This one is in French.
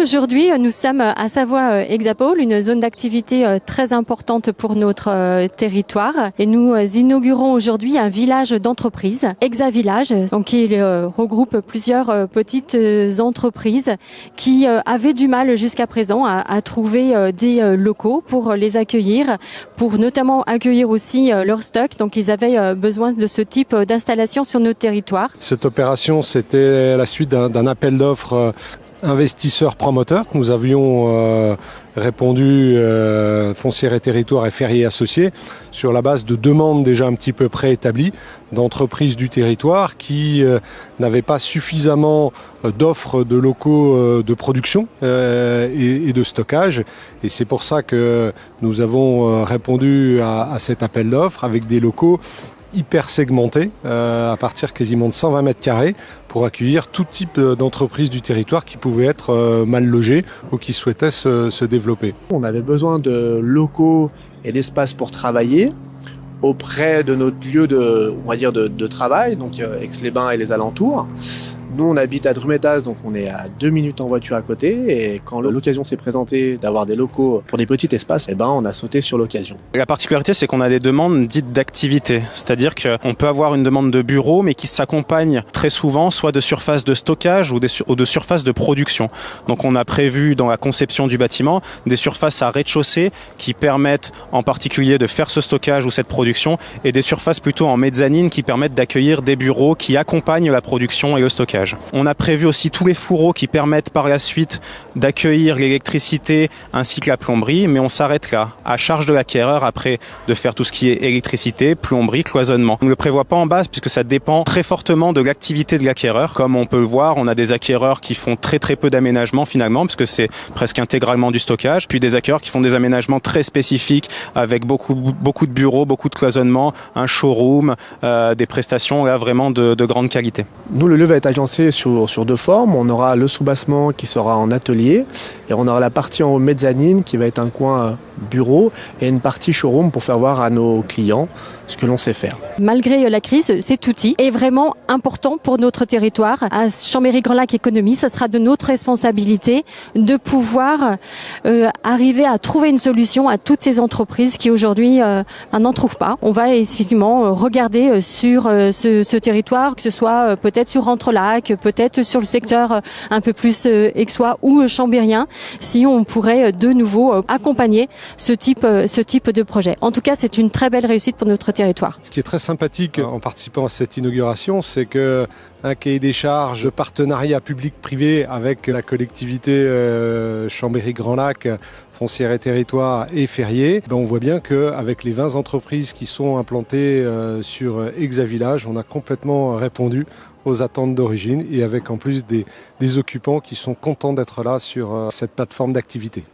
aujourd'hui, nous sommes à Savoie-Hexapole, une zone d'activité très importante pour notre territoire. Et nous inaugurons aujourd'hui un village d'entreprise, Hexavillage, donc qui regroupe plusieurs petites entreprises qui avaient du mal jusqu'à présent à trouver des locaux pour les accueillir, pour notamment accueillir aussi leur stock. Donc ils avaient besoin de ce type d'installation sur notre territoire. Cette opération, c'était la suite d'un appel d'offres investisseurs-promoteurs. Nous avions répondu Foncière et Territoire et Ferrier Associés sur la base de demandes déjà un petit peu préétablies d'entreprises du territoire qui n'avaient pas suffisamment d'offres de locaux de production et de stockage. Et c'est pour ça que nous avons répondu à cet appel d'offres avec des locaux hyper segmentés à partir quasiment de 120 mètres carrés pour accueillir tout type d'entreprises du territoire qui pouvaient être mal logées ou qui souhaitaient se développer. On avait besoin de locaux et d'espaces pour travailler auprès de notre lieu de travail, donc Aix-les-Bains et les alentours. Nous, on habite à Drumettaz, donc on est à 2 minutes en voiture à côté. Et quand l'occasion s'est présentée d'avoir des locaux pour des petits espaces, on a sauté sur l'occasion. La particularité, c'est qu'on a des demandes dites d'activité. C'est-à-dire qu'on peut avoir une demande de bureau, mais qui s'accompagne très souvent soit de surface de stockage ou de surface de production. Donc on a prévu dans la conception du bâtiment des surfaces à rez-de-chaussée qui permettent en particulier de faire ce stockage ou cette production, et des surfaces plutôt en mezzanine qui permettent d'accueillir des bureaux qui accompagnent la production et le stockage. On a prévu aussi tous les fourreaux qui permettent par la suite d'accueillir l'électricité ainsi que la plomberie, mais on s'arrête là, à charge de l'acquéreur après de faire tout ce qui est électricité, plomberie, cloisonnement. On ne le prévoit pas en base puisque ça dépend très fortement de l'activité de l'acquéreur. Comme on peut le voir, on a des acquéreurs qui font très peu d'aménagements finalement, puisque c'est presque intégralement du stockage, puis des acquéreurs qui font des aménagements très spécifiques avec beaucoup de bureaux, beaucoup de cloisonnement, un showroom, des prestations là vraiment de grande qualité. Nous, le lieu va être agencé sur deux formes. On aura le sous-bassement qui sera en atelier et on aura la partie en haut mezzanine qui va être un coin bureau et une partie showroom pour faire voir à nos clients ce que l'on sait faire. Malgré la crise, cet outil est vraiment important pour notre territoire. À Chambéry-Grand-Lac Économie, ce sera de notre responsabilité de pouvoir arriver à trouver une solution à toutes ces entreprises qui aujourd'hui n'en trouvent pas. On va effectivement regarder sur ce territoire, que ce soit peut-être sur Rentrelac, peut-être sur le secteur un peu plus aixois ou chambérien, si on pourrait de nouveau accompagner ce type de projet. En tout cas, c'est une très belle réussite pour notre territoire. Ce qui est très sympathique en participant à cette inauguration, c'est que un cahier des charges de partenariat public-privé avec la collectivité Chambéry-Grand-Lac, Foncière et Territoire et Ferrier, on voit bien qu'avec les 20 entreprises qui sont implantées sur Hexavillage, on a complètement répondu aux attentes d'origine et avec en plus des occupants qui sont contents d'être là sur cette plateforme d'activité.